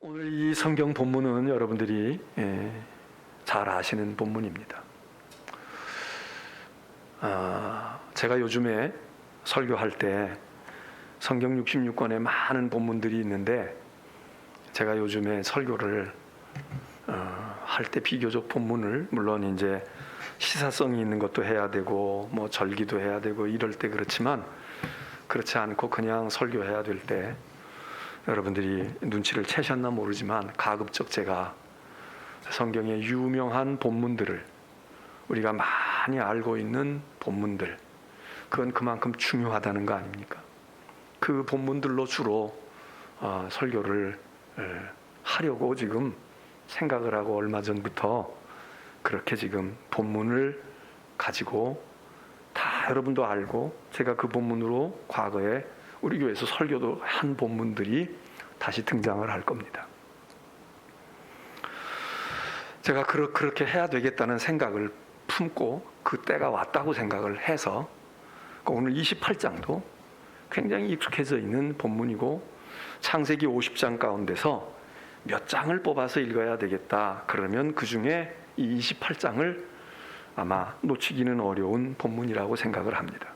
오늘 이 성경 본문은 여러분들이 잘 아시는 본문입니다. 제가 요즘에 설교할 때 성경 66권에 많은 본문들이 있는데 제가 요즘에 설교를 할 때 비교적 본문을 물론 이제 시사성이 있는 것도 해야 되고 뭐 절기도 해야 되고 이럴 때 그렇지만 그렇지 않고 그냥 설교해야 될 때 여러분들이 눈치를 채셨나 모르지만 가급적 제가 성경의 유명한 본문들을 우리가 많이 알고 있는 본문들, 그건 그만큼 중요하다는 거 아닙니까? 그 본문들로 주로 설교를 하려고 지금 생각을 하고 얼마 전부터 그렇게 지금 본문을 가지고 다 여러분도 알고 제가 그 본문으로 과거에 우리 교회에서 설교도 한 본문들이 다시 등장을 할 겁니다. 제가 그렇게 해야 되겠다는 생각을 품고 그 때가 왔다고 생각을 해서 오늘 28장도 굉장히 익숙해져 있는 본문이고 창세기 50장 가운데서 몇 장을 뽑아서 읽어야 되겠다 그러면 그 중에 이 28장을 아마 놓치기는 어려운 본문이라고 생각을 합니다.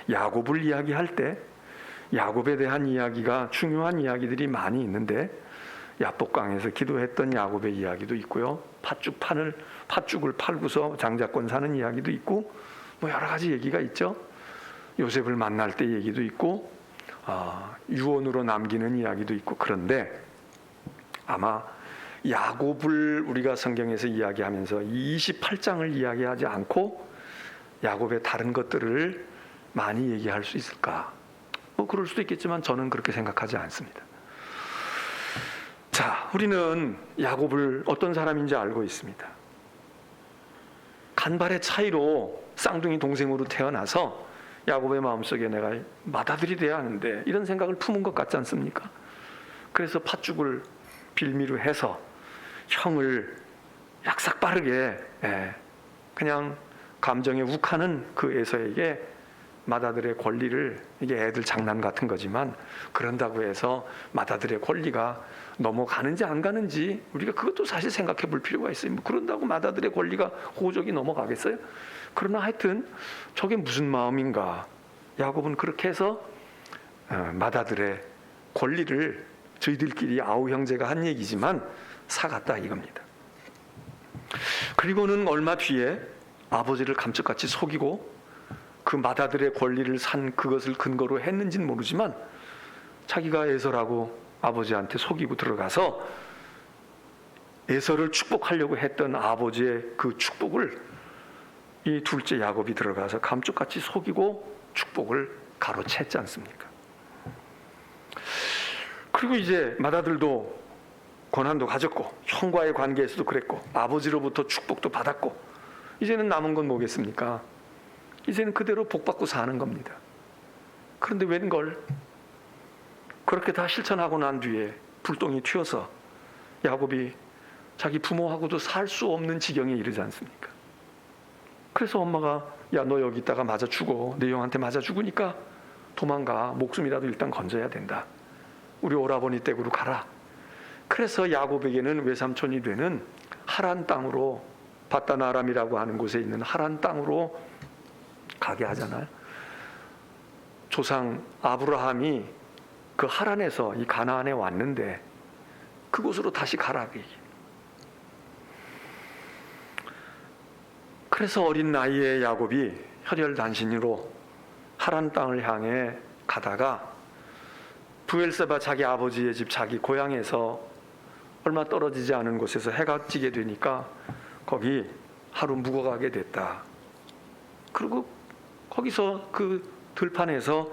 야곱을 이야기할 때 야곱에 대한 이야기가 중요한 이야기들이 많이 있는데 야복강에서 기도했던 야곱의 이야기도 있고요. 팥죽을 팔고서 장자권 사는 이야기도 있고 뭐 여러 가지 얘기가 있죠. 요셉을 만날 때 얘기도 있고 유언으로 남기는 이야기도 있고 그런데 아마 야곱을 우리가 성경에서 이야기하면서 28장을 이야기하지 않고 야곱의 다른 것들을 많이 얘기할 수 있을까? 뭐 그럴 수도 있겠지만 저는 그렇게 생각하지 않습니다. 자, 우리는 야곱을 어떤 사람인지 알고 있습니다. 간발의 차이로 쌍둥이 동생으로 태어나서 야곱의 마음속에 내가 맏아들이 돼야 하는데 이런 생각을 품은 것 같지 않습니까? 그래서 팥죽을 빌미로 해서 형을 약삭 빠르게 그냥 감정에 욱하는 그 에서에게 맏아들의 권리를, 이게 애들 장난 같은 거지만 그런다고 해서 맏아들의 권리가 넘어가는지 안 가는지 우리가 그것도 사실 생각해 볼 필요가 있어요. 뭐 그런다고 맏아들의 권리가 호적이 넘어가겠어요? 그러나 하여튼 저게 무슨 마음인가. 야곱은 그렇게 해서 맏아들의 권리를 저희들끼리 아우 형제가 한 얘기지만 사갔다 이겁니다. 그리고는 얼마 뒤에 아버지를 감쪽같이 속이고 그 맏아들의 권리를 산 그것을 근거로 했는지는 모르지만 자기가 에서라고 아버지한테 속이고 들어가서 에서를 축복하려고 했던 아버지의 그 축복을 이 둘째 야곱이 들어가서 감쪽같이 속이고 축복을 가로챘지 않습니까? 그리고 이제 맏아들도 권한도 가졌고 형과의 관계에서도 그랬고 아버지로부터 축복도 받았고 이제는 남은 건 뭐겠습니까? 이제는 그대로 복받고 사는 겁니다. 그런데 웬걸 그렇게 다 실천하고 난 뒤에 불똥이 튀어서 야곱이 자기 부모하고도 살 수 없는 지경에 이르지 않습니까? 그래서 엄마가 야, 너 여기 있다가 맞아 죽어. 내 형한테 맞아 죽으니까 도망가. 목숨이라도 일단 건져야 된다. 우리 오라버니 댁으로 가라. 그래서 야곱에게는 외삼촌이 되는 하란 땅으로 바단 아람이라고 하는 곳에 있는 하란 땅으로 가게 하잖아요. 조상 아브라함이 그 하란에서 이 가나안에 왔는데 그곳으로 다시 가라. 그래서 어린 나이에 야곱이 혈혈단신으로 하란 땅을 향해 가다가 브엘세바 자기 아버지의 집 자기 고향에서 얼마 떨어지지 않은 곳에서 해가 지게 되니까 거기 하루 묵어가게 됐다. 그리고 거기서 그 들판에서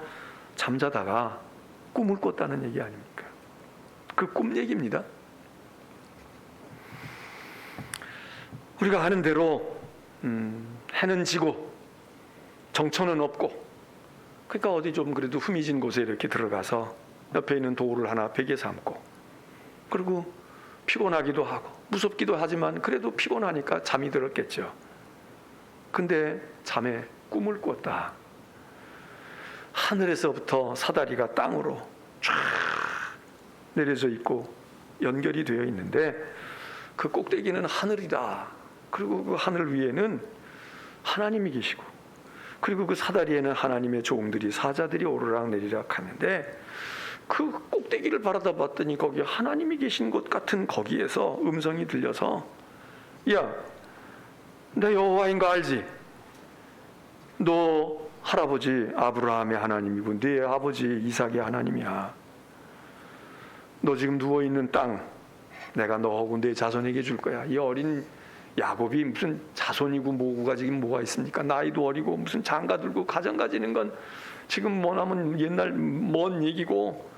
잠자다가 꿈을 꿨다는 얘기 아닙니까? 그 꿈 얘기입니다. 우리가 아는 대로 해는 지고 정처는 없고 그러니까 어디 좀 그래도 흠이진 곳에 이렇게 들어가서 옆에 있는 돌을 하나 베개 삼고 그리고 피곤하기도 하고 무섭기도 하지만 그래도 피곤하니까 잠이 들었겠죠. 근데 잠에 꿈을 꿨다. 하늘에서부터 사다리가 땅으로 쫙 내려져 있고 연결이 되어 있는데 그 꼭대기는 하늘이다. 그리고 그 하늘 위에는 하나님이 계시고, 그리고 그 사다리에는 하나님의 종들이, 사자들이 오르락내리락 하는데, 그 꼭대기를 바라다 봤더니 거기에 하나님이 계신 곳 같은 거기에서 음성이 들려서, 야, 나 여호와인 거 알지? 너 할아버지 아브라함의 하나님이고 네 아버지 이삭의 하나님이야. 너 지금 누워있는 땅 내가 너하고 네 자손에게 줄 거야. 이 어린 야곱이 무슨 자손이고 뭐고가 지금 뭐가 있습니까? 나이도 어리고 무슨 장가 들고 가정 가지는 건 지금 뭐냐면 옛날 먼 얘기고,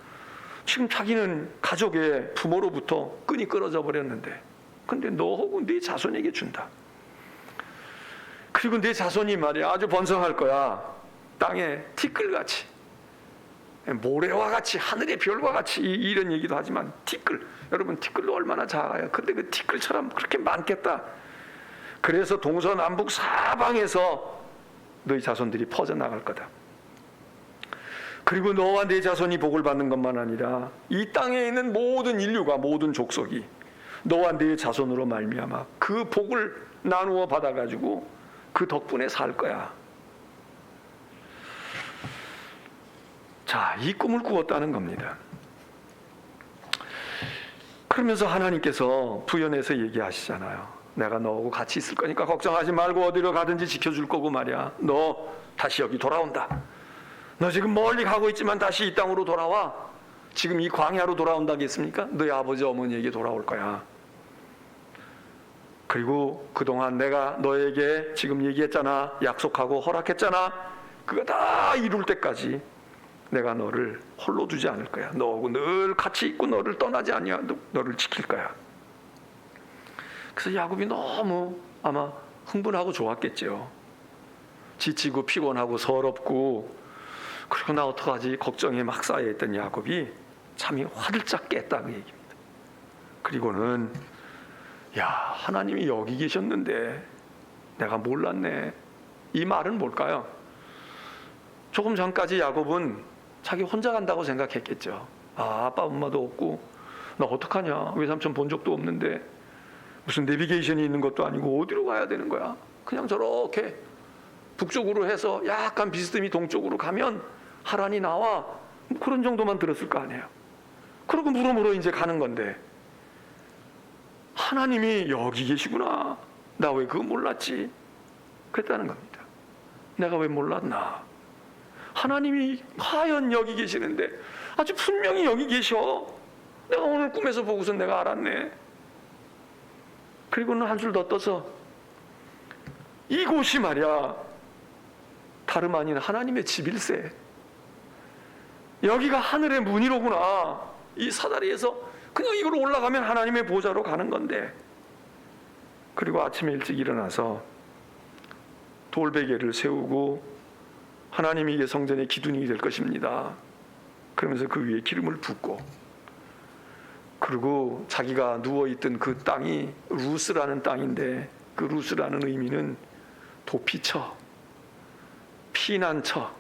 지금 자기는 가족의 부모로부터 끈이 끊어져 버렸는데, 근데 너하고 네 자손에게 준다. 그리고 네 자손이 말이야 아주 번성할 거야. 땅에 티끌같이, 모래와 같이, 하늘의 별과 같이, 이런 얘기도 하지만 티끌, 여러분 티끌도 얼마나 작아요. 근데 그 티끌처럼 그렇게 많겠다. 그래서 동서남북 사방에서 너희 자손들이 퍼져나갈 거다. 그리고 너와 네 자손이 복을 받는 것만 아니라 이 땅에 있는 모든 인류가, 모든 족속이 너와 네 자손으로 말미암아 그 복을 나누어 받아가지고 그 덕분에 살 거야. 자, 이 꿈을 꾸었다는 겁니다. 그러면서 하나님께서 부연해서 얘기하시잖아요. 내가 너하고 같이 있을 거니까 걱정하지 말고 어디로 가든지 지켜줄 거고 말이야. 너 다시 여기 돌아온다. 너 지금 멀리 가고 있지만 다시 이 땅으로 돌아와. 지금 이 광야로 돌아온다겠습니까? 너희 아버지 어머니에게 돌아올 거야. 그리고 그동안 내가 너에게 지금 얘기했잖아, 약속하고 허락했잖아, 그거 다 이룰 때까지 내가 너를 홀로 두지 않을 거야. 너하고 늘 같이 있고 너를 떠나지 아니하, 너를 지킬 거야. 그래서 야곱이 너무 아마 흥분하고 좋았겠죠. 지치고 피곤하고 서럽고, 그리고 나 어떡하지 걱정에 막 쌓여있던 야곱이 잠이 화들짝 깼다 그 얘기입니다. 그리고는 야, 하나님이 여기 계셨는데 내가 몰랐네. 이 말은 뭘까요? 조금 전까지 야곱은 자기 혼자 간다고 생각했겠죠. 아, 아빠 엄마도 없고 나 어떡하냐, 외삼촌 본 적도 없는데 무슨 내비게이션이 있는 것도 아니고 어디로 가야 되는 거야. 그냥 저렇게 북쪽으로 해서 약간 비스듬히 동쪽으로 가면 하란이 나와, 그런 정도만 들었을 거 아니에요. 그러고 물어물어 이제 가는 건데 하나님이 여기 계시구나, 나 왜 그거 몰랐지, 그랬다는 겁니다. 내가 왜 몰랐나. 하나님이 과연 여기 계시는데 아주 분명히 여기 계셔. 내가 오늘 꿈에서 보고서 내가 알았네. 그리고는 한술 더 떠서 이곳이 말이야 다름 아닌 하나님의 집일세. 여기가 하늘의 문이로구나. 이 사다리에서 그냥 이걸로 올라가면 하나님의 보좌로 가는 건데. 그리고 아침에 일찍 일어나서 돌베개를 세우고 하나님이 이게 성전의 기둥이 될 것입니다. 그러면서 그 위에 기름을 붓고, 그리고 자기가 누워있던 그 땅이 루스라는 땅인데, 그 루스라는 의미는 도피처, 피난처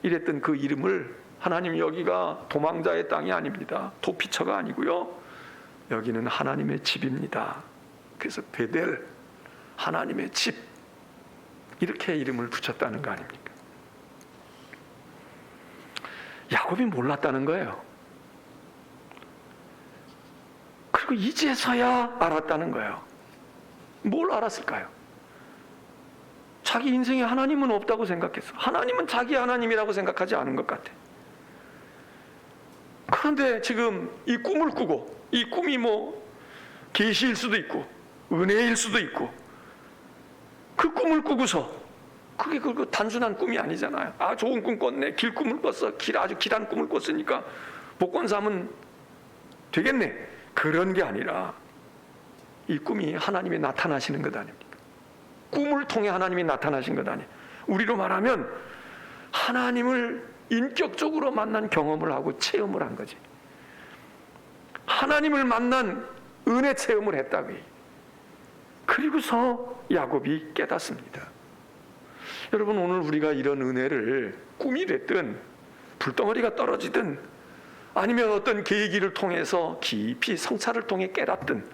이랬던 그 이름을 하나님, 여기가 도망자의 땅이 아닙니다. 도피처가 아니고요, 여기는 하나님의 집입니다. 그래서 베델, 하나님의 집, 이렇게 이름을 붙였다는 거 아닙니까? 야곱이 몰랐다는 거예요. 그리고 이제서야 알았다는 거예요. 뭘 알았을까요? 자기 인생에 하나님은 없다고 생각했어. 하나님은 자기 하나님이라고 생각하지 않은 것 같아. 그런데 지금 이 꿈을 꾸고, 이 꿈이 뭐 계시일 수도 있고 은혜일 수도 있고, 그 꿈을 꾸고서 그게 그 단순한 꿈이 아니잖아요. 아, 좋은 꿈 꿨네, 길 꿈을 꿨어, 아주 길한 꿈을 꿨으니까 복권 사면 되겠네, 그런 게 아니라 이 꿈이 하나님이 나타나시는 것 아닙니까? 꿈을 통해 하나님이 나타나신 것 아니에요. 우리로 말하면 하나님을 인격적으로 만난 경험을 하고 체험을 한 거지. 하나님을 만난 은혜 체험을 했다고. 그리고서 야곱이 깨닫습니다. 여러분, 오늘 우리가 이런 은혜를 꿈이 됐든 불덩어리가 떨어지든 아니면 어떤 계기를 통해서 깊이 성찰을 통해 깨닫든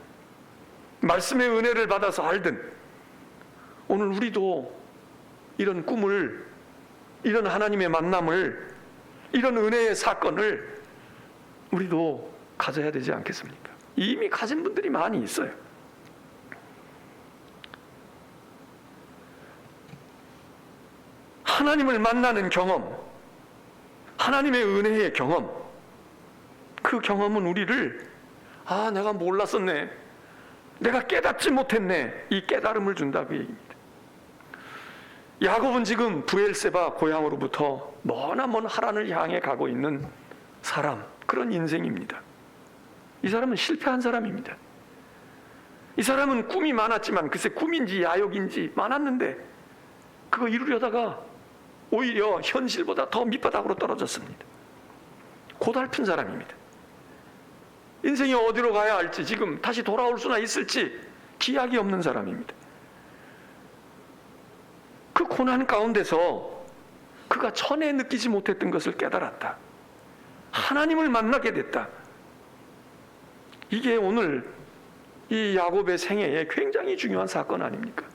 말씀의 은혜를 받아서 알든 오늘 우리도 이런 꿈을, 이런 하나님의 만남을, 이런 은혜의 사건을 우리도 가져야 되지 않겠습니까? 이미 가진 분들이 많이 있어요. 하나님을 만나는 경험, 하나님의 은혜의 경험, 그 경험은 우리를 내가 몰랐었네, 내가 깨닫지 못했네, 이 깨달음을 준다고 얘기입니다. 야곱은 지금 브엘세바 고향으로부터 머나먼 하란을 향해 가고 있는 사람, 그런 인생입니다. 이 사람은 실패한 사람입니다. 이 사람은 꿈이 많았지만 글쎄 꿈인지 야욕인지 많았는데 그거 이루려다가 오히려 현실보다 더 밑바닥으로 떨어졌습니다. 고달픈 사람입니다. 인생이 어디로 가야 할지, 지금 다시 돌아올 수나 있을지 기약이 없는 사람입니다. 그 고난 가운데서 그가 전에 느끼지 못했던 것을 깨달았다. 하나님을 만나게 됐다. 이게 오늘 이 야곱의 생애에 굉장히 중요한 사건 아닙니까?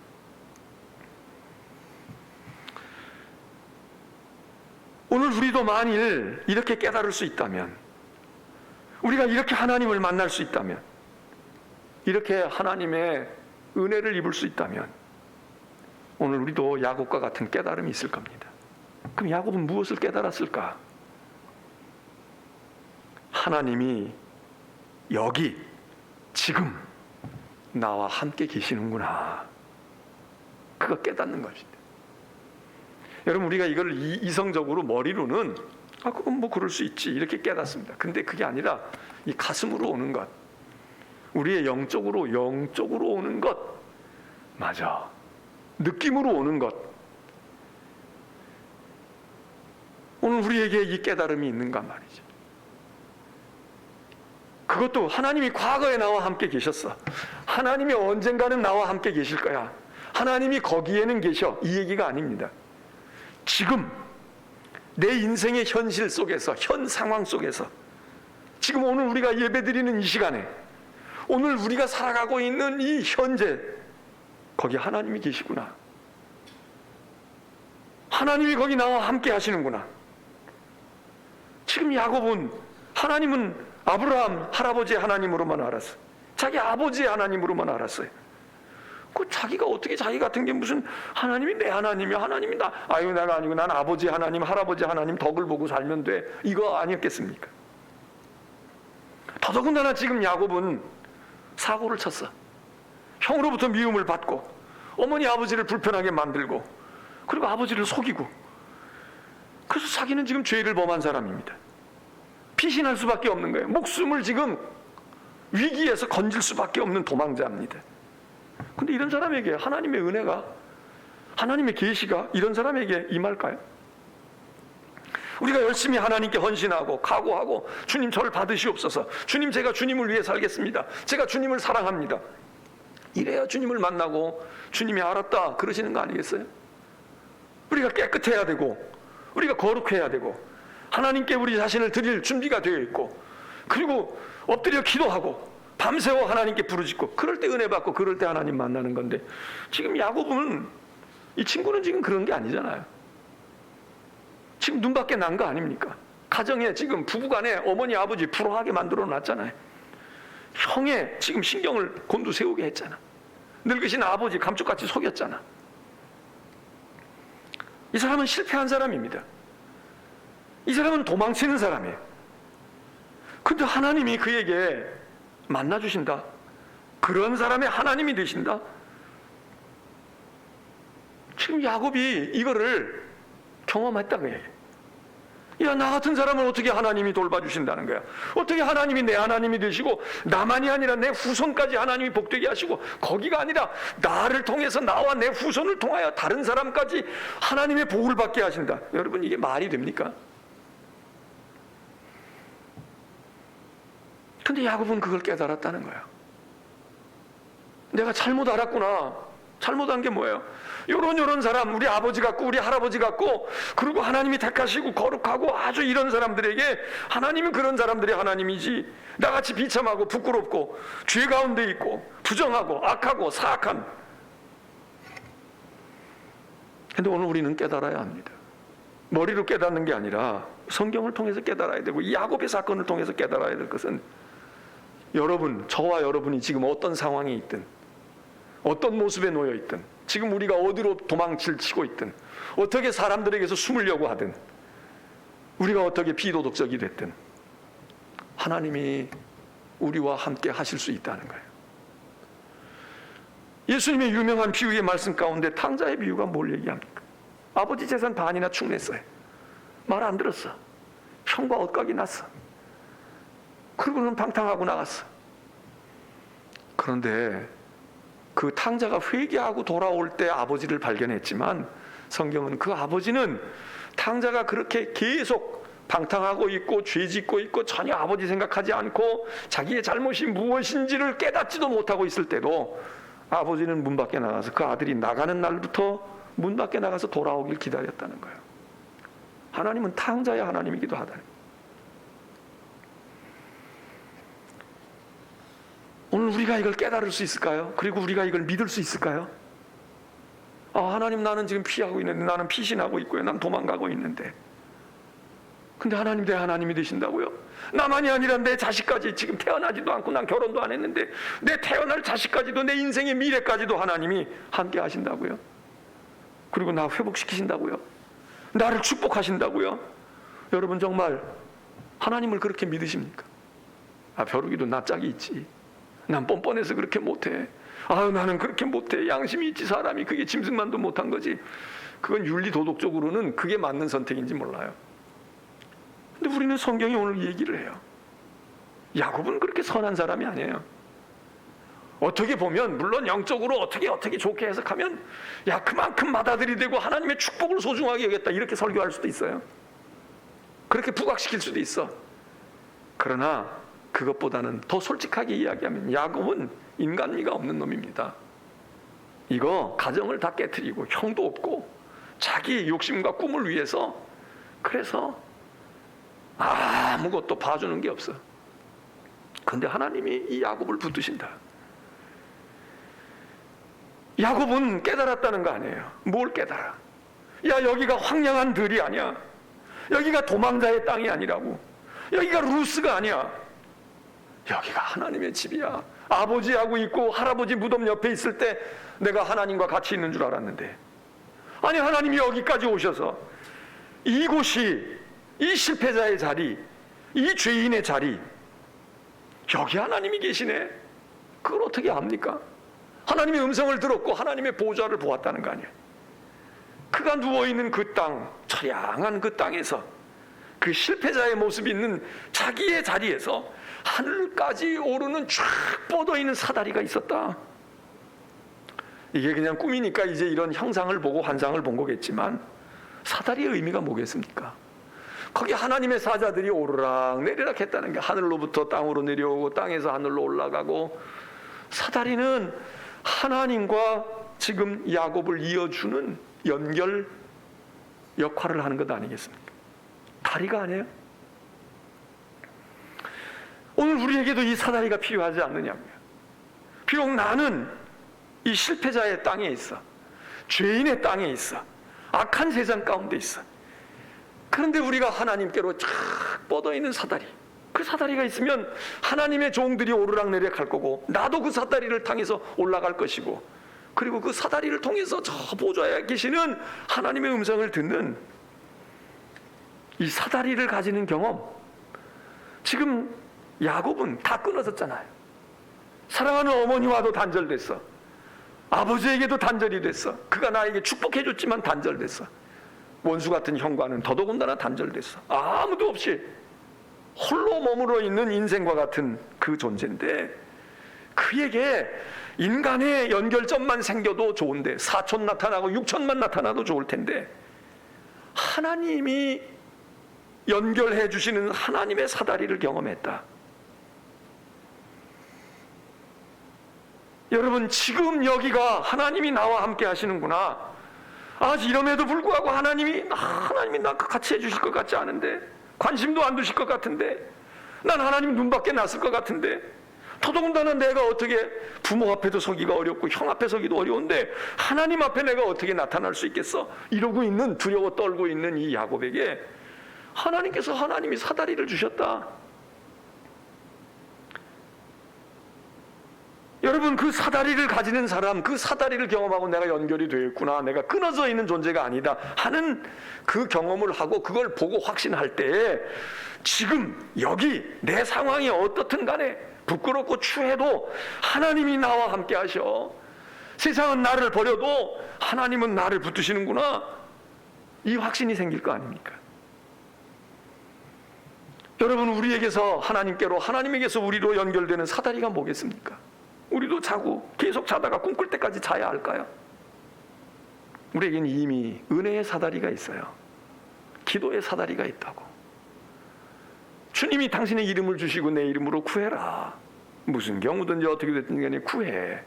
오늘 우리도 만일 이렇게 깨달을 수 있다면, 우리가 이렇게 하나님을 만날 수 있다면, 이렇게 하나님의 은혜를 입을 수 있다면 오늘 우리도 야곱과 같은 깨달음이 있을 겁니다. 그럼 야곱은 무엇을 깨달았을까? 하나님이 여기 지금 나와 함께 계시는구나, 그거 깨닫는 것입니다. 여러분, 우리가 이걸 이성적으로 머리로는 그건 뭐 그럴 수 있지 이렇게 깨닫습니다. 근데 그게 아니라 이 가슴으로 오는 것, 우리의 영적으로 오는 것, 맞아, 느낌으로 오는 것, 오늘 우리에게 이 깨달음이 있는가 말이죠. 그것도 하나님이 과거에 나와 함께 계셨어, 하나님이 언젠가는 나와 함께 계실 거야, 하나님이 거기에는 계셔, 이 얘기가 아닙니다. 지금 내 인생의 현실 속에서, 현 상황 속에서, 지금 오늘 우리가 예배드리는 이 시간에, 오늘 우리가 살아가고 있는 이 현재, 거기 하나님이 계시구나, 하나님이 거기 나와 함께 하시는구나. 지금 야곱은 하나님은 아브라함 할아버지의 하나님으로만 알았어요. 자기 아버지의 하나님으로만 알았어요. 그 자기가 어떻게 자기 같은 게 무슨 하나님이 내 하나님이야, 하나님이 내가 아니고 난 아버지 하나님, 할아버지 하나님 덕을 보고 살면 돼, 이거 아니었겠습니까? 더더군다나 지금 야곱은 사고를 쳤어. 형으로부터 미움을 받고 어머니 아버지를 불편하게 만들고 그리고 아버지를 속이고, 그래서 자기는 지금 죄를 범한 사람입니다. 피신할 수밖에 없는 거예요. 목숨을 지금 위기에서 건질 수밖에 없는 도망자입니다. 근데 이런 사람에게 하나님의 은혜가, 하나님의 계시가 이런 사람에게 임할까요? 우리가 열심히 하나님께 헌신하고 각오하고, 주님 저를 받으시옵소서, 주님 제가 주님을 위해 살겠습니다, 제가 주님을 사랑합니다, 이래야 주님을 만나고 주님이 알았다 그러시는 거 아니겠어요? 우리가 깨끗해야 되고 우리가 거룩해야 되고 하나님께 우리 자신을 드릴 준비가 되어 있고, 그리고 엎드려 기도하고 밤새워 하나님께 부르짖고, 그럴 때 은혜 받고 그럴 때 하나님 만나는 건데, 지금 야곱은, 이 친구는 지금 그런 게 아니잖아요. 지금 눈밖에 난 거 아닙니까? 가정에 지금 부부간에 어머니 아버지 불화하게 만들어 놨잖아요. 형의 지금 신경을 곤두세우게 했잖아. 늙으신 아버지 감쪽같이 속였잖아. 이 사람은 실패한 사람입니다. 이 사람은 도망치는 사람이에요. 근데 하나님이 그에게 만나주신다, 그런 사람의 하나님이 되신다. 지금 야곱이 이거를 경험했다고 해요. 야, 나 같은 사람은 어떻게 하나님이 돌봐주신다는 거야? 어떻게 하나님이 내 하나님이 되시고 나만이 아니라 내 후손까지 하나님이 복되게 하시고, 거기가 아니라 나를 통해서 나와 내 후손을 통하여 다른 사람까지 하나님의 복을 받게 하신다. 여러분, 이게 말이 됩니까? 근데 야곱은 그걸 깨달았다는 거야. 내가 잘못 알았구나. 잘못한 게 뭐예요? 요런 사람, 우리 아버지 같고 우리 할아버지 같고, 그리고 하나님이 택하시고 거룩하고 아주 이런 사람들에게 하나님은 그런 사람들이 하나님이지, 나같이 비참하고 부끄럽고 죄 가운데 있고 부정하고 악하고 사악한. 근데 오늘 우리는 깨달아야 합니다. 머리로 깨닫는 게 아니라 성경을 통해서 깨달아야 되고, 이 야곱의 사건을 통해서 깨달아야 될 것은, 여러분, 저와 여러분이 지금 어떤 상황에 있든, 어떤 모습에 놓여 있든, 지금 우리가 어디로 도망칠 치고 있든, 어떻게 사람들에게서 숨으려고 하든, 우리가 어떻게 비도덕적이 됐든, 하나님이 우리와 함께 하실 수 있다는 거예요. 예수님의 유명한 비유의 말씀 가운데 탕자의 비유가 뭘 얘기합니까? 아버지 재산 반이나 축냈어요. 말 안 들었어. 형과 엇각이 났어. 그러고는 방탕하고 나갔어. 그런데 그 탕자가 회개하고 돌아올 때 아버지를 발견했지만, 성경은 그 아버지는 탕자가 그렇게 계속 방탕하고 있고 죄 짓고 있고 전혀 아버지 생각하지 않고 자기의 잘못이 무엇인지를 깨닫지도 못하고 있을 때도 아버지는 문 밖에 나가서 그 아들이 나가는 날부터 문 밖에 나가서 돌아오길 기다렸다는 거예요. 하나님은 탕자의 하나님이기도 하다는 거예요. 오늘 우리가 이걸 깨달을 수 있을까요? 그리고 우리가 이걸 믿을 수 있을까요? 하나님, 나는 지금 피하고 있는데, 나는 피신하고 있고요, 난 도망가고 있는데, 근데 하나님 내 하나님이 되신다고요? 나만이 아니라 내 자식까지, 지금 태어나지도 않고 난 결혼도 안 했는데 내 태어날 자식까지도, 내 인생의 미래까지도 하나님이 함께 하신다고요? 그리고 나 회복시키신다고요? 나를 축복하신다고요? 여러분, 정말 하나님을 그렇게 믿으십니까? 벼룩이도 나 짝이 있지, 난 뻔뻔해서 그렇게 못해, 나는 그렇게 못해, 양심이 있지 사람이, 그게 짐승만도 못한 거지. 그건 윤리 도덕적으로는 그게 맞는 선택인지 몰라요. 근데 우리는 성경이 오늘 얘기를 해요. 야곱은 그렇게 선한 사람이 아니에요. 어떻게 보면, 물론 영적으로 어떻게 좋게 해석하면, 그만큼 맏아들이 되고 하나님의 축복을 소중하게 여겼다, 이렇게 설교할 수도 있어요. 그렇게 부각시킬 수도 있어. 그러나 그것보다는 더 솔직하게 이야기하면 야곱은 인간미가 없는 놈입니다. 이거 가정을 다 깨트리고 형도 없고 자기 욕심과 꿈을 위해서, 그래서 아무것도 봐주는 게 없어. 근데 하나님이 이 야곱을 붙드신다. 야곱은 깨달았다는 거 아니에요. 뭘 깨달아? 여기가 황량한 들이 아니야. 여기가 도망자의 땅이 아니라고. 여기가 루스가 아니야. 여기가 하나님의 집이야. 아버지하고 있고 할아버지 무덤 옆에 있을 때 내가 하나님과 같이 있는 줄 알았는데, 아니, 하나님이 여기까지 오셔서 이곳이, 이 실패자의 자리, 이 죄인의 자리, 여기 하나님이 계시네. 그걸 어떻게 압니까? 하나님의 음성을 들었고 하나님의 보좌를 보았다는 거 아니에요. 그가 누워있는 그 땅, 처량한 그 땅에서, 그 실패자의 모습이 있는 자기의 자리에서 하늘까지 오르는 쫙 뻗어있는 사다리가 있었다. 이게 그냥 꿈이니까 이제 이런 형상을 보고 환상을 본 거겠지만, 사다리의 의미가 뭐겠습니까? 거기 하나님의 사자들이 오르락 내리락 했다는 게, 하늘로부터 땅으로 내려오고 땅에서 하늘로 올라가고, 사다리는 하나님과 지금 야곱을 이어주는 연결 역할을 하는 것 아니겠습니까? 다리가 아니에요? 오늘 우리에게도 이 사다리가 필요하지 않느냐고요. 비록 나는 이 실패자의 땅에 있어, 죄인의 땅에 있어, 악한 세상 가운데 있어. 그런데 우리가 하나님께로 쫙 뻗어있는 사다리, 그 사다리가 있으면 하나님의 종들이 오르락내리락 할 거고, 나도 그 사다리를 통해서 올라갈 것이고, 그리고 그 사다리를 통해서 저 보좌에 계시는 하나님의 음성을 듣는 이 사다리를 가지는 경험. 지금 야곱은 다 끊어졌잖아요. 사랑하는 어머니와도 단절됐어. 아버지에게도 단절이 됐어. 그가 나에게 축복해줬지만 단절됐어. 원수 같은 형과는 더더군다나 단절됐어. 아무도 없이 홀로 머물러 있는 인생과 같은 그 존재인데, 그에게 인간의 연결점만 생겨도 좋은데, 4천 나타나고 6천만 나타나도 좋을 텐데, 하나님이 연결해 주시는 하나님의 사다리를 경험했다. 여러분, 지금 여기가 하나님이 나와 함께 하시는구나. 이럼에도 불구하고 하나님이 나 같이 해주실 것 같지 않은데, 관심도 안 두실 것 같은데, 난 하나님 눈밖에 났을 것 같은데, 더더군다나 내가 어떻게 부모 앞에도 서기가 어렵고 형 앞에 서기도 어려운데 하나님 앞에 내가 어떻게 나타날 수 있겠어? 이러고 있는, 두려워 떨고 있는 이 야곱에게 하나님께서 하나님이 사다리를 주셨다. 여러분, 그 사다리를 가지는 사람, 그 사다리를 경험하고 내가 연결이 되어 있구나, 내가 끊어져 있는 존재가 아니다 하는 그 경험을 하고 그걸 보고 확신할 때에 지금 여기 내 상황이 어떻든 간에 부끄럽고 추해도 하나님이 나와 함께 하셔. 세상은 나를 버려도 하나님은 나를 붙드시는구나, 이 확신이 생길 거 아닙니까? 여러분, 우리에게서 하나님께로, 하나님에게서 우리로 연결되는 사다리가 뭐겠습니까? 우리도 자고 계속 자다가 꿈꿀 때까지 자야 할까요? 우리에게는 이미 은혜의 사다리가 있어요. 기도의 사다리가 있다고. 주님이 당신의 이름을 주시고 내 이름으로 구해라. 무슨 경우든지 어떻게 됐든 간에 구해.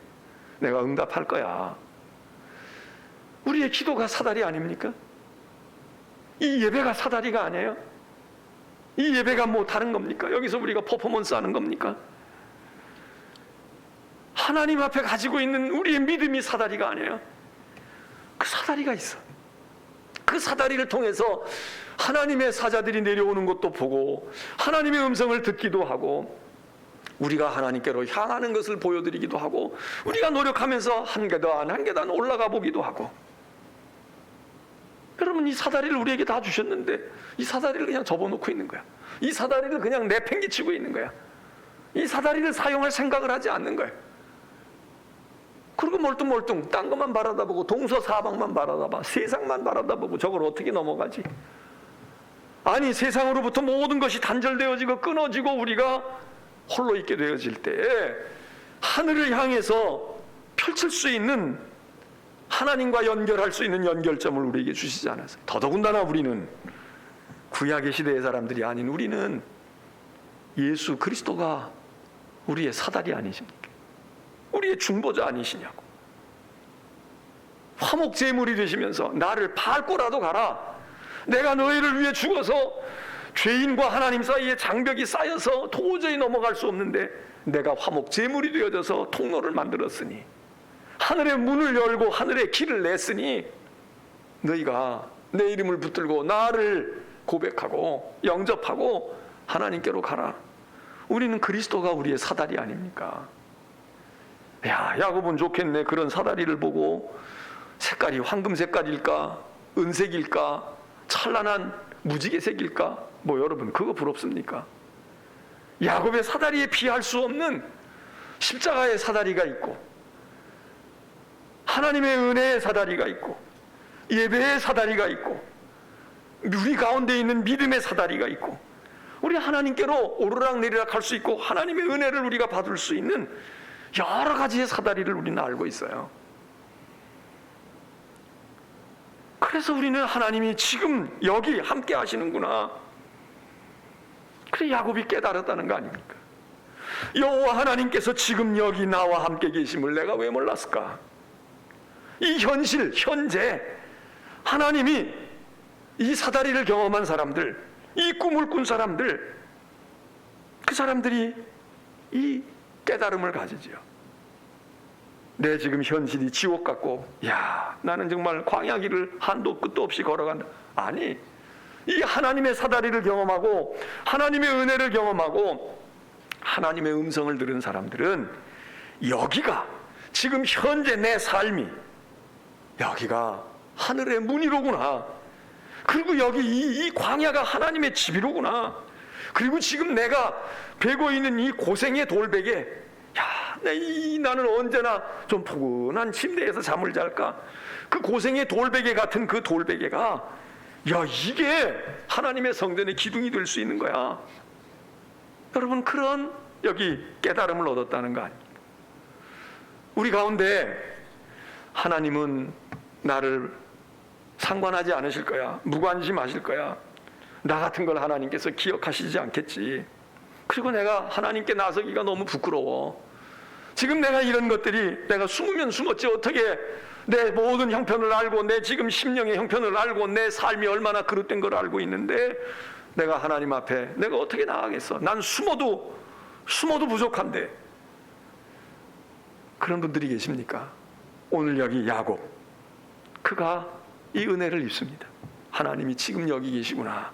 내가 응답할 거야. 우리의 기도가 사다리 아닙니까? 이 예배가 사다리가 아니에요? 이 예배가 뭐 다른 겁니까? 여기서 우리가 퍼포먼스 하는 겁니까? 하나님 앞에 가지고 있는 우리의 믿음이 사다리가 아니에요. 그 사다리가 있어. 그 사다리를 통해서 하나님의 사자들이 내려오는 것도 보고 하나님의 음성을 듣기도 하고 우리가 하나님께로 향하는 것을 보여드리기도 하고 우리가 노력하면서 한 계단 한 계단 올라가 보기도 하고. 여러분, 이 사다리를 우리에게 다 주셨는데 이 사다리를 그냥 접어놓고 있는 거야. 이 사다리를 그냥 내팽개치고 있는 거야. 이 사다리를 사용할 생각을 하지 않는 거야. 그리고 멀뚱멀뚱 딴 것만 바라다보고 동서사방만 바라다봐, 세상만 바라다보고 저걸 어떻게 넘어가지? 아니, 세상으로부터 모든 것이 단절되어지고 끊어지고 우리가 홀로 있게 되어질 때에 하늘을 향해서 펼칠 수 있는, 하나님과 연결할 수 있는 연결점을 우리에게 주시지 않았어요. 더더군다나 우리는 구약의 시대의 사람들이 아닌 우리는 예수 그리스도가 우리의 사다리 아니십니까? 우리의 중보자 아니시냐고. 화목 제물이 되시면서 나를 밟고라도 가라. 내가 너희를 위해 죽어서 죄인과 하나님 사이에 장벽이 쌓여서 도저히 넘어갈 수 없는데 내가 화목 제물이 되어져서 통로를 만들었으니, 하늘의 문을 열고 하늘의 길을 냈으니 너희가 내 이름을 붙들고 나를 고백하고 영접하고 하나님께로 가라. 우리는 그리스도가 우리의 사다리 아닙니까? 야, 야곱은 좋겠네. 그런 사다리를 보고 색깔이 황금 색깔일까, 은색일까, 찬란한 무지개색일까? 뭐 여러분, 그거 부럽습니까? 야곱의 사다리에 비할 수 없는 십자가의 사다리가 있고, 하나님의 은혜의 사다리가 있고, 예배의 사다리가 있고, 우리 가운데 있는 믿음의 사다리가 있고, 우리 하나님께로 오르락내리락 할 수 있고 하나님의 은혜를 우리가 받을 수 있는 여러 가지의 사다리를 우리는 알고 있어요. 그래서 우리는 하나님이 지금 여기 함께 하시는구나, 그래 야곱이 깨달았다는 거 아닙니까? 여호와 하나님께서 지금 여기 나와 함께 계심을 내가 왜 몰랐을까? 이 현실, 현재 하나님이 이 사다리를 경험한 사람들, 이 꿈을 꾼 사람들, 그 사람들이 이 깨달음을 가지지요. 내 지금 현실이 지옥 같고, 야, 나는 정말 광야 길을 한도 끝도 없이 걸어간다. 아니, 이 하나님의 사다리를 경험하고 하나님의 은혜를 경험하고 하나님의 음성을 들은 사람들은 여기가 지금 현재 내 삶이 여기가 하늘의 문이로구나. 그리고 여기 이 광야가 하나님의 집이로구나. 그리고 지금 내가 베고 있는 이 고생의 돌베개, 야, 나는 언제나 좀 포근한 침대에서 잠을 잘까? 그 고생의 돌베개 같은 그 돌베개가, 야, 이게 하나님의 성전의 기둥이 될 수 있는 거야. 여러분, 그런 여기 깨달음을 얻었다는 거 아닙니까? 우리 가운데 하나님은 나를 상관하지 않으실 거야, 무관심하실 거야, 나 같은 걸 하나님께서 기억하시지 않겠지. 그리고 내가 하나님께 나서기가 너무 부끄러워. 지금 내가 이런 것들이 내가 숨으면 숨었지 어떻게 내 모든 형편을 알고 내 지금 심령의 형편을 알고 내 삶이 얼마나 그릇된 걸 알고 있는데 내가 하나님 앞에 내가 어떻게 나가겠어? 난 숨어도 부족한데. 그런 분들이 계십니까? 오늘 여기 야곱, 그가 이 은혜를 입습니다. 하나님이 지금 여기 계시구나.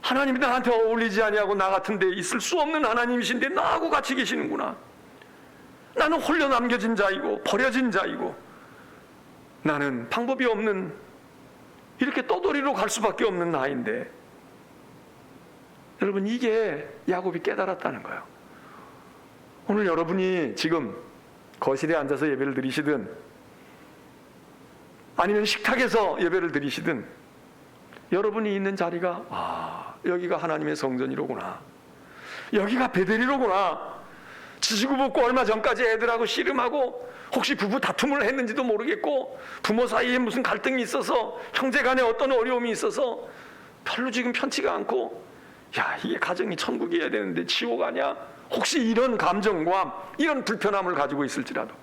하나님이 나한테 어울리지 아니하고 나 같은 데 있을 수 없는 하나님이신데 나하고 같이 계시는구나. 나는 홀려 남겨진 자이고 버려진 자이고 나는 방법이 없는 이렇게 떠돌이로 갈 수밖에 없는 나인데, 여러분 이게 야곱이 깨달았다는 거예요. 오늘 여러분이 지금 거실에 앉아서 예배를 드리시든 아니면 식탁에서 예배를 드리시든 여러분이 있는 자리가 여기가 하나님의 성전이로구나, 여기가 베델이로구나. 지지고 볶고 얼마 전까지 애들하고 씨름하고 혹시 부부 다툼을 했는지도 모르겠고 부모 사이에 무슨 갈등이 있어서 형제간에 어떤 어려움이 있어서 별로 지금 편치가 않고 야 이게 가정이 천국이어야 되는데 지옥 아니야? 혹시 이런 감정과 이런 불편함을 가지고 있을지라도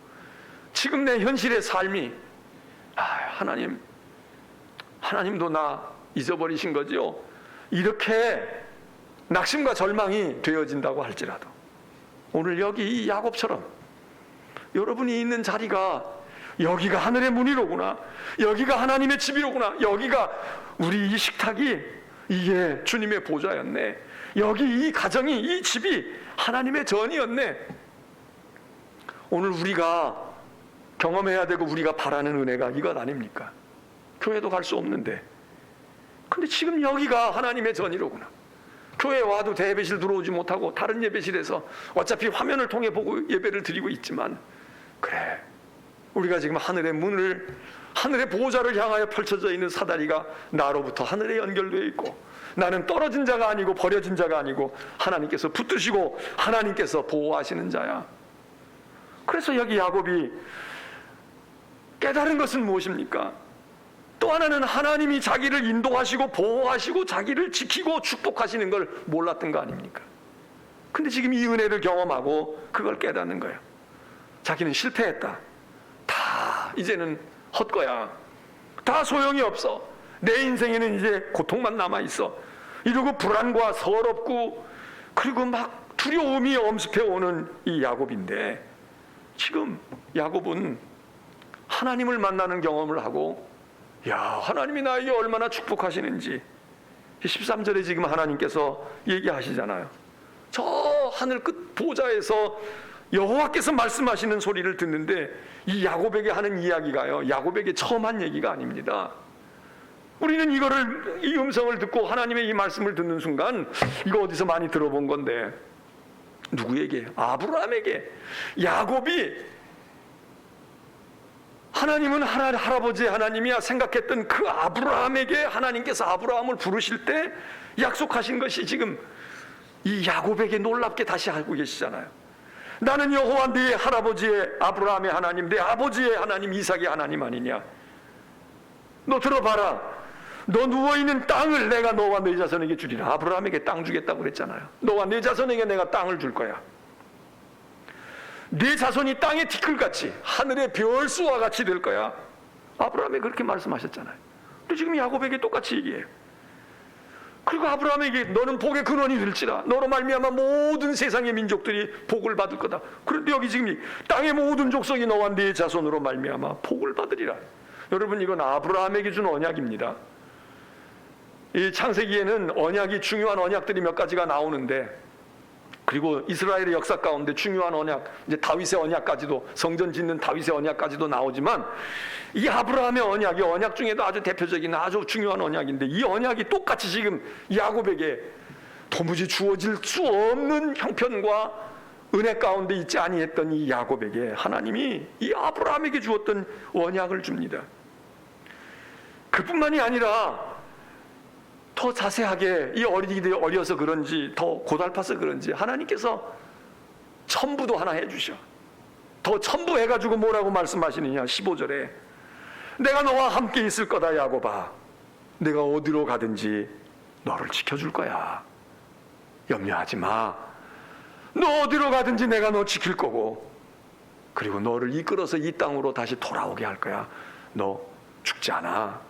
지금 내 현실의 삶이 하나님도 나 잊어버리신 거죠? 이렇게 낙심과 절망이 되어진다고 할지라도 오늘 여기 이 야곱처럼 여러분이 있는 자리가 여기가 하늘의 문이로구나, 여기가 하나님의 집이로구나, 여기가 우리 이 식탁이 이게 주님의 보좌였네, 여기 이 가정이 이 집이 하나님의 전이었네. 오늘 우리가 경험해야 되고 우리가 바라는 은혜가 이것 아닙니까? 교회도 갈 수 없는데 근데 지금 여기가 하나님의 전이로구나. 교회 와도 대예배실 들어오지 못하고 다른 예배실에서 어차피 화면을 통해 보고 예배를 드리고 있지만 그래 우리가 지금 하늘의 문을, 하늘의 보호자를 향하여 펼쳐져 있는 사다리가 나로부터 하늘에 연결되어 있고 나는 떨어진 자가 아니고 버려진 자가 아니고 하나님께서 붙드시고 하나님께서 보호하시는 자야. 그래서 여기 야곱이 깨달은 것은 무엇입니까? 또 하나는 하나님이 자기를 인도하시고 보호하시고 자기를 지키고 축복하시는 걸 몰랐던 거 아닙니까? 근데 지금 이 은혜를 경험하고 그걸 깨닫는 거예요. 자기는 실패했다. 다 이제는 헛거야. 다 소용이 없어. 내 인생에는 이제 고통만 남아있어. 이러고 불안과 서럽고 그리고 막 두려움이 엄습해 오는 이 야곱인데 지금 야곱은 하나님을 만나는 경험을 하고 야 하나님이 나에게 얼마나 축복하시는지 13절에 지금 하나님께서 얘기하시잖아요. 저 하늘 끝 보좌에서 여호와께서 말씀하시는 소리를 듣는데 이 야곱에게 하는 이야기가요 야곱에게 처음 한 얘기가 아닙니다. 우리는 이거를 이 음성을 듣고 하나님의 이 말씀을 듣는 순간 이거 어디서 많이 들어본 건데 누구에게? 아브라함에게. 야곱이 하나님은 할아버지의 하나님이야 생각했던 그 아브라함에게 하나님께서 아브라함을 부르실 때 약속하신 것이 지금 이 야곱에게 놀랍게 다시 알고 계시잖아요. 나는 여호와 네 할아버지의 아브라함의 하나님, 내 아버지의 하나님 이삭의 하나님 아니냐. 너 들어봐라. 너 누워있는 땅을 내가 너와 네 자손에게 주리라. 아브라함에게 땅 주겠다고 그랬잖아요. 너와 네 자손에게 내가 땅을 줄 거야. 네 자손이 땅의 티끌같이 하늘의 별수와 같이 될 거야. 아브라함에게 그렇게 말씀하셨잖아요. 근데 지금 야곱에게 똑같이 얘기해요. 그리고 아브라함에게 너는 복의 근원이 될지라. 너로 말미암아 모든 세상의 민족들이 복을 받을 거다. 그런데 여기 지금 땅의 모든 족속이 너와 네 자손으로 말미암아 복을 받으리라. 여러분 이건 아브라함에게 준 언약입니다. 이 창세기에는 언약이 중요한 언약들이 몇 가지가 나오는데 그리고 이스라엘의 역사 가운데 중요한 언약, 이제 다윗의 언약까지도 성전 짓는 다윗의 언약까지도 나오지만 이 아브라함의 언약이 언약 중에도 아주 대표적인 아주 중요한 언약인데 이 언약이 똑같이 지금 야곱에게 도무지 주어질 수 없는 형편과 은혜 가운데 있지 아니했던 이 야곱에게 하나님이 이 아브라함에게 주었던 언약을 줍니다. 그뿐만이 아니라 더 자세하게 이 어린이들이 어려서 그런지 더 고달파서 그런지 하나님께서 첨부도 하나 해주셔. 더 첨부해가지고 뭐라고 말씀하시느냐 15절에 내가 너와 함께 있을 거다 야곱아. 내가 어디로 가든지 너를 지켜줄 거야. 염려하지 마. 너 어디로 가든지 내가 너 지킬 거고, 그리고 너를 이끌어서 이 땅으로 다시 돌아오게 할 거야. 너 죽지 않아.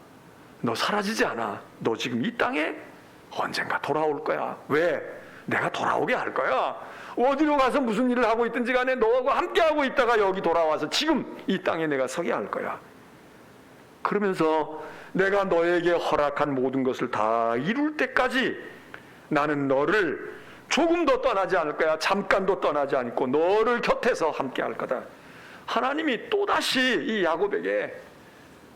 너 사라지지 않아. 너 지금 이 땅에 언젠가 돌아올 거야. 왜? 내가 돌아오게 할 거야. 어디로 가서 무슨 일을 하고 있든지 간에 너하고 함께하고 있다가 여기 돌아와서 지금 이 땅에 내가 서게 할 거야. 그러면서 내가 너에게 허락한 모든 것을 다 이룰 때까지 나는 너를 조금도 떠나지 않을 거야. 잠깐도 떠나지 않고 너를 곁에서 함께할 거다. 하나님이 또다시 이 야곱에게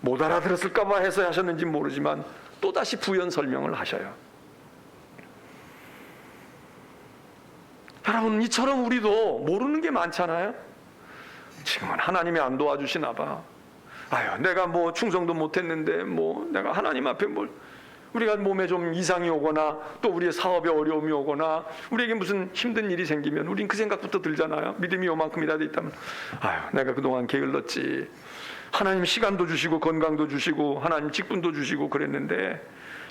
못 알아들었을까 봐 해서 하셨는지 모르지만 또다시 부연 설명을 하셔요. 여러분, 이처럼 우리도 모르는 게 많잖아요. 지금은 하나님이 안 도와주시나 봐. 아유, 내가 뭐 충성도 못했는데 뭐 내가 하나님 앞에 뭘, 우리가 몸에 좀 이상이 오거나 또 우리의 사업에 어려움이 오거나 우리에게 무슨 힘든 일이 생기면 우린 그 생각부터 들잖아요. 믿음이 요만큼이라도 있다면 아유, 내가 그동안 게을렀지. 하나님 시간도 주시고 건강도 주시고 하나님 직분도 주시고 그랬는데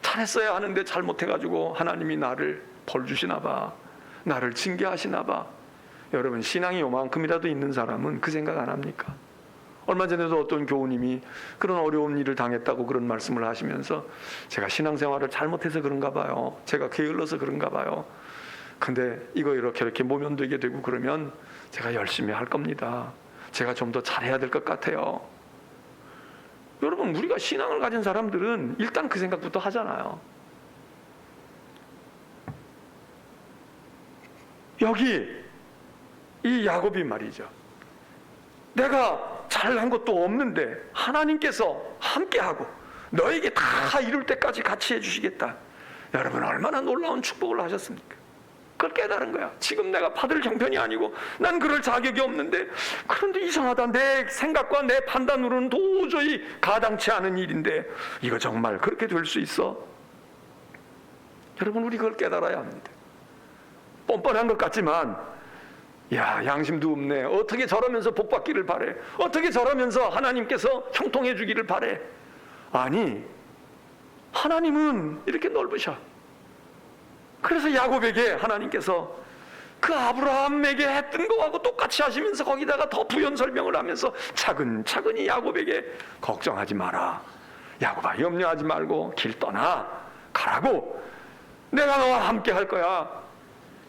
잘했어야 하는데 잘못해가지고 하나님이 나를 벌 주시나 봐. 나를 징계하시나 봐. 여러분, 신앙이 요만큼이라도 있는 사람은 그 생각 안 합니까? 얼마 전에도 어떤 교우님이 그런 어려운 일을 당했다고 그런 말씀을 하시면서 제가 신앙생활을 잘못해서 그런가 봐요. 제가 게을러서 그런가 봐요. 근데 이거 이렇게 모면되게 되고 그러면 제가 열심히 할 겁니다. 제가 좀 더 잘해야 될 것 같아요. 여러분, 우리가 신앙을 가진 사람들은 일단 그 생각부터 하잖아요. 여기 이 야곱이 말이죠. 내가 잘한 것도 없는데 하나님께서 함께하고 너에게 다 이룰 때까지 같이 해주시겠다. 여러분, 얼마나 놀라운 축복을 하셨습니까? 그걸 깨달은 거야. 지금 내가 받을 형편이 아니고 난 그럴 자격이 없는데, 그런데 이상하다. 내 생각과 내 판단으로는 도저히 가당치 않은 일인데 이거 정말 그렇게 될 수 있어? 여러분, 우리 그걸 깨달아야 합니다. 뻔뻔한 것 같지만 야, 양심도 없네. 어떻게 저러면서 복 받기를 바래? 어떻게 저러면서 하나님께서 형통해 주기를 바래? 아니, 하나님은 이렇게 넓으셔. 그래서 야곱에게 하나님께서 그 아브라함에게 했던 거하고 똑같이 하시면서 거기다가 더 부연 설명을 하면서 차근차근히 야곱에게 걱정하지 마라. 야곱아, 염려하지 말고 길 떠나 가라고. 내가 너와 함께 할 거야.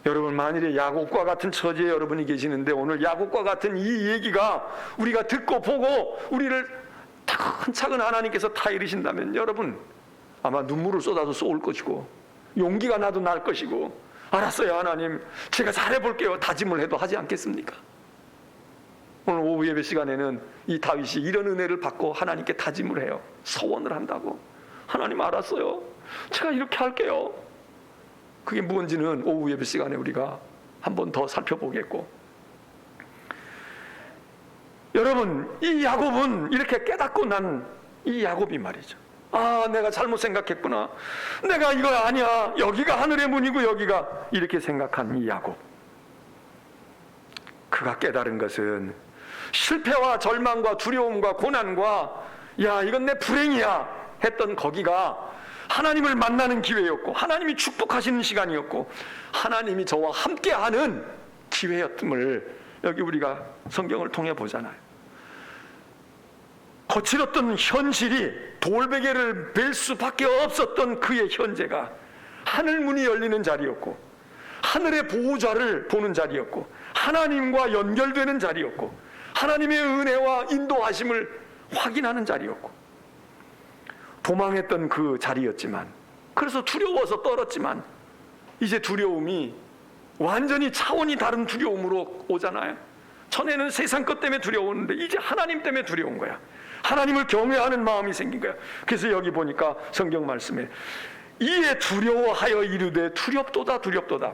여러분, 만일에 야곱과 같은 처지에 여러분이 계시는데 오늘 야곱과 같은 이 얘기가 우리가 듣고 보고 우리를 차근차근 하나님께서 타이르신다면 여러분 아마 눈물을 쏟아서 쏠 것이고 용기가 나도 날 것이고, 알았어요 하나님, 제가 잘해볼게요 다짐을 해도 하지 않겠습니까? 오늘 오후 예배 시간에는 이 다윗이 이런 은혜를 받고 하나님께 다짐을 해요. 서원을 한다고. 하나님, 알았어요, 제가 이렇게 할게요. 그게 무언지는 오후 예배 시간에 우리가 한 번 더 살펴보겠고, 여러분, 이 야곱은 이렇게 깨닫고 난 이 야곱이 말이죠. 아, 내가 잘못 생각했구나. 내가 이거 아니야. 여기가 하늘의 문이고 여기가, 이렇게 생각한 이 야곱. 그가 깨달은 것은 실패와 절망과 두려움과 고난과 야, 이건 내 불행이야 했던 거기가 하나님을 만나는 기회였고 하나님이 축복하시는 시간이었고 하나님이 저와 함께하는 기회였음을 여기 우리가 성경을 통해 보잖아요. 거칠었던 현실이 돌베개를 벨 수밖에 없었던 그의 현재가 하늘문이 열리는 자리였고 하늘의 보호자를 보는 자리였고 하나님과 연결되는 자리였고 하나님의 은혜와 인도하심을 확인하는 자리였고 도망했던 그 자리였지만, 그래서 두려워서 떨었지만 이제 두려움이 완전히 차원이 다른 두려움으로 오잖아요. 전에는 세상 것 때문에 두려웠는데 이제 하나님 때문에 두려운 거야. 하나님을 경외하는 마음이 생긴 거야. 그래서 여기 보니까 성경 말씀에 이에 두려워하여 이르되 두렵도다 두렵도다.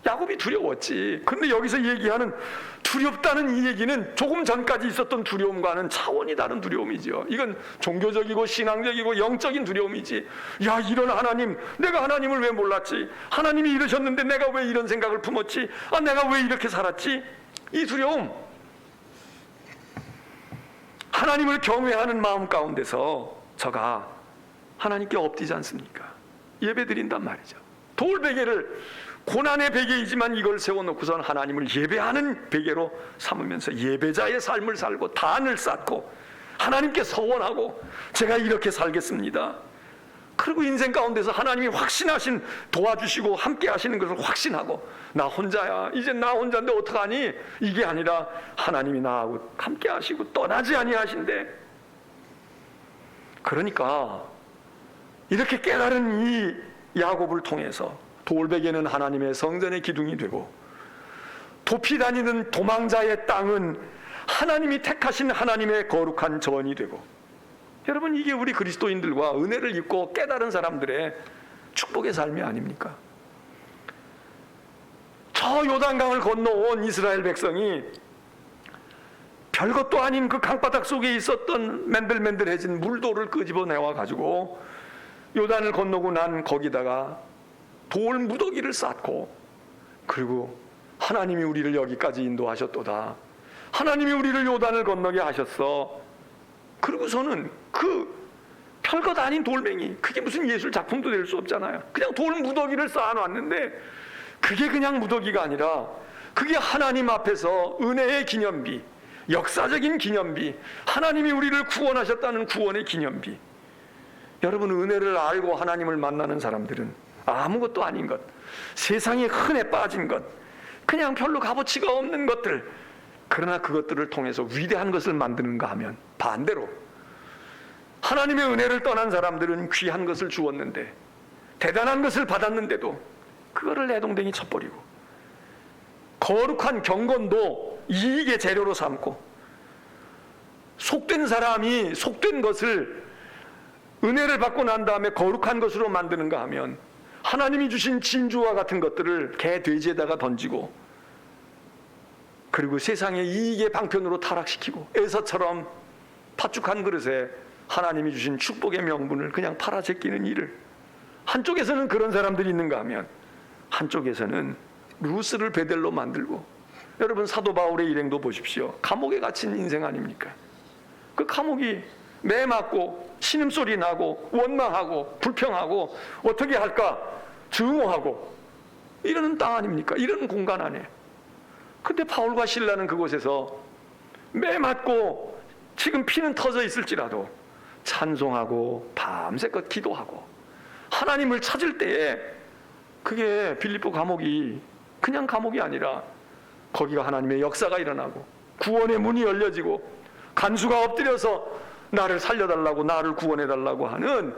야곱이 두려웠지. 근데 여기서 얘기하는 두렵다는 이 얘기는 조금 전까지 있었던 두려움과는 차원이 다른 두려움이죠. 이건 종교적이고 신앙적이고 영적인 두려움이지. 야, 이런 하나님, 내가 하나님을 왜 몰랐지? 하나님이 이러셨는데 내가 왜 이런 생각을 품었지? 아, 내가 왜 이렇게 살았지? 이 두려움, 하나님을 경외하는 마음 가운데서 저가 하나님께 엎드리지 않습니까? 예배 드린단 말이죠. 돌베개를 고난의 베개이지만 이걸 세워놓고선 하나님을 예배하는 베개로 삼으면서 예배자의 삶을 살고 단을 쌓고 하나님께 서원하고 제가 이렇게 살겠습니다. 그리고 인생 가운데서 하나님이 확신하신 도와주시고 함께 하시는 것을 확신하고 나 혼자야, 이제 나 혼자인데 어떡하니? 이게 아니라 하나님이 나하고 함께 하시고 떠나지 아니하신대. 그러니까 이렇게 깨달은 이 야곱을 통해서 돌베개는 하나님의 성전의 기둥이 되고 도피 다니는 도망자의 땅은 하나님이 택하신 하나님의 거룩한 전이 되고, 여러분 이게 우리 그리스도인들과 은혜를 입고 깨달은 사람들의 축복의 삶이 아닙니까? 저 요단강을 건너온 이스라엘 백성이 별것도 아닌 그 강바닥 속에 있었던 맨들맨들해진 물돌을 끄집어내와 가지고 요단을 건너고 난 거기다가 돌 무더기를 쌓고, 그리고 하나님이 우리를 여기까지 인도하셨도다, 하나님이 우리를 요단을 건너게 하셨어. 그리고서는 그 별것 아닌 돌멩이, 그게 무슨 예술 작품도 될 수 없잖아요. 그냥 돌 무더기를 쌓아놨는데 그게 그냥 무더기가 아니라 그게 하나님 앞에서 은혜의 기념비, 역사적인 기념비, 하나님이 우리를 구원하셨다는 구원의 기념비. 여러분, 은혜를 알고 하나님을 만나는 사람들은 아무것도 아닌 것, 세상의 흔해 빠진 것, 그냥 별로 값어치가 없는 것들, 그러나 그것들을 통해서 위대한 것을 만드는가 하면 반대로 하나님의 은혜를 떠난 사람들은 귀한 것을 주었는데, 대단한 것을 받았는데도 그거를 내동댕이 쳐버리고 거룩한 경건도 이익의 재료로 삼고, 속된 사람이 속된 것을 은혜를 받고 난 다음에 거룩한 것으로 만드는가 하면 하나님이 주신 진주와 같은 것들을 개 돼지에다가 던지고, 그리고 세상의 이익의 방편으로 타락시키고, 에서처럼 팥죽한 그릇에 하나님이 주신 축복의 명분을 그냥 팔아 제끼는 일을, 한쪽에서는 그런 사람들이 있는가 하면 한쪽에서는 루스를 베델로 만들고, 여러분 사도 바울의 일행도 보십시오. 감옥에 갇힌 인생 아닙니까? 그 감옥이 매 맞고 신음소리 나고 원망하고 불평하고 어떻게 할까 증오하고 이러는 땅 아닙니까? 이러는 공간 안에. 근데 바울과 실라는 그곳에서 매 맞고 지금 피는 터져 있을지라도 찬송하고 밤새껏 기도하고 하나님을 찾을 때에, 그게 빌립보 감옥이 그냥 감옥이 아니라 거기가 하나님의 역사가 일어나고 구원의 문이 열려지고 간수가 엎드려서 나를 살려달라고, 나를 구원해달라고 하는,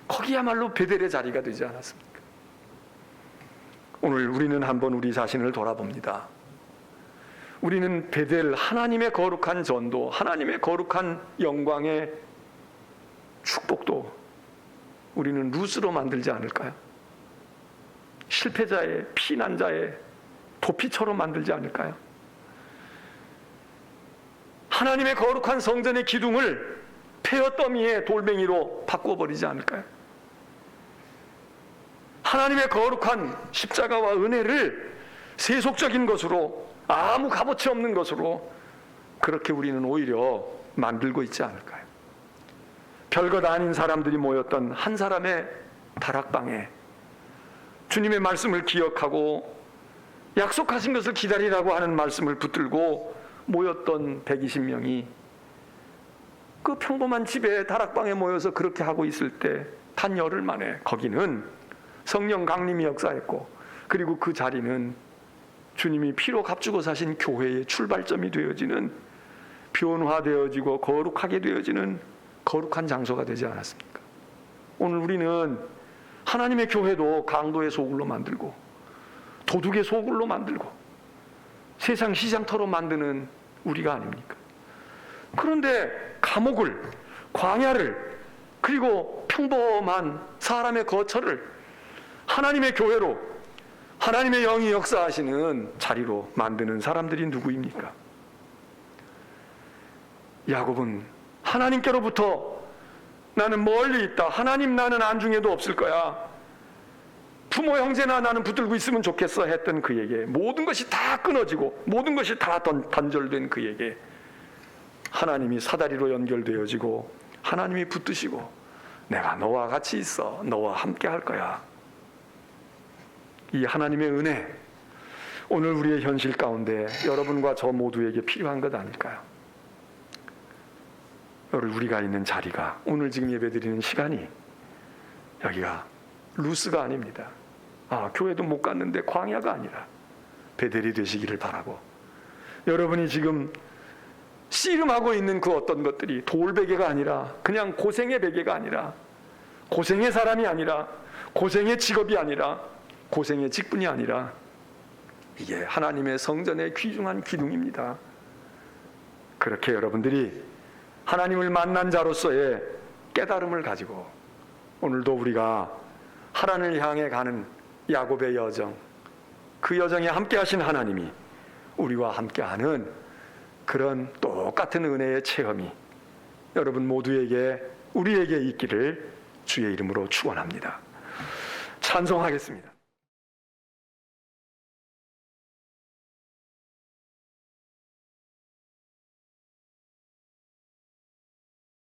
거기야말로 베델의 자리가 되지 않았습니까? 오늘 우리는 한번 우리 자신을 돌아봅니다. 우리는 베델, 하나님의 거룩한 전도, 하나님의 거룩한 영광의 축복도 우리는 루스로 만들지 않을까요? 실패자의, 피난자의 도피처럼 만들지 않을까요? 하나님의 거룩한 성전의 기둥을 폐허더미의 돌멩이로 바꿔버리지 않을까요? 하나님의 거룩한 십자가와 은혜를 세속적인 것으로, 아무 값어치 없는 것으로 그렇게 우리는 오히려 만들고 있지 않을까요? 별것 아닌 사람들이 모였던 한 사람의 다락방에 주님의 말씀을 기억하고 약속하신 것을 기다리라고 하는 말씀을 붙들고 모였던 120명이 그 평범한 집에 다락방에 모여서 그렇게 하고 있을 때 단 열흘 만에 거기는 성령 강림이 역사했고, 그리고 그 자리는 주님이 피로 값주고 사신 교회의 출발점이 되어지는, 변화되어지고 거룩하게 되어지는 거룩한 장소가 되지 않았습니까? 오늘 우리는 하나님의 교회도 강도의 소굴로 만들고 도둑의 소굴로 만들고 세상 시장터로 만드는 우리가 아닙니까? 그런데 감옥을, 광야를, 그리고 평범한 사람의 거처를 하나님의 교회로, 하나님의 영이 역사하시는 자리로 만드는 사람들이 누구입니까? 야곱은 하나님께로부터 나는 멀리 있다, 하나님 나는 안중에도 없을 거야, 부모 형제나 나는 붙들고 있으면 좋겠어 했던 그에게 모든 것이 다 끊어지고 모든 것이 다 단절된 그에게 하나님이 사다리로 연결되어지고 하나님이 붙드시고 내가 너와 같이 있어, 너와 함께 할 거야. 이 하나님의 은혜, 오늘 우리의 현실 가운데 여러분과 저 모두에게 필요한 것 아닐까요? 우리가 있는 자리가, 오늘 지금 예배드리는 시간이 여기가 루스가 아닙니다. 교회도 못 갔는데 광야가 아니라 베델이 되시기를 바라고, 여러분이 지금 씨름하고 있는 그 어떤 것들이 돌베개가 아니라, 그냥 고생의 베개가 아니라, 고생의 사람이 아니라, 고생의 직업이 아니라, 고생의 직분이 아니라, 이게 하나님의 성전의 귀중한 기둥입니다. 그렇게 여러분들이 하나님을 만난 자로서의 깨달음을 가지고 오늘도 우리가 하나님을 향해 가는 야곱의 여정, 그 여정에 함께 하신 하나님이 우리와 함께하는 그런 똑같은 은혜의 체험이 여러분 모두에게, 우리에게 있기를 주의 이름으로 축원합니다. 찬송하겠습니다.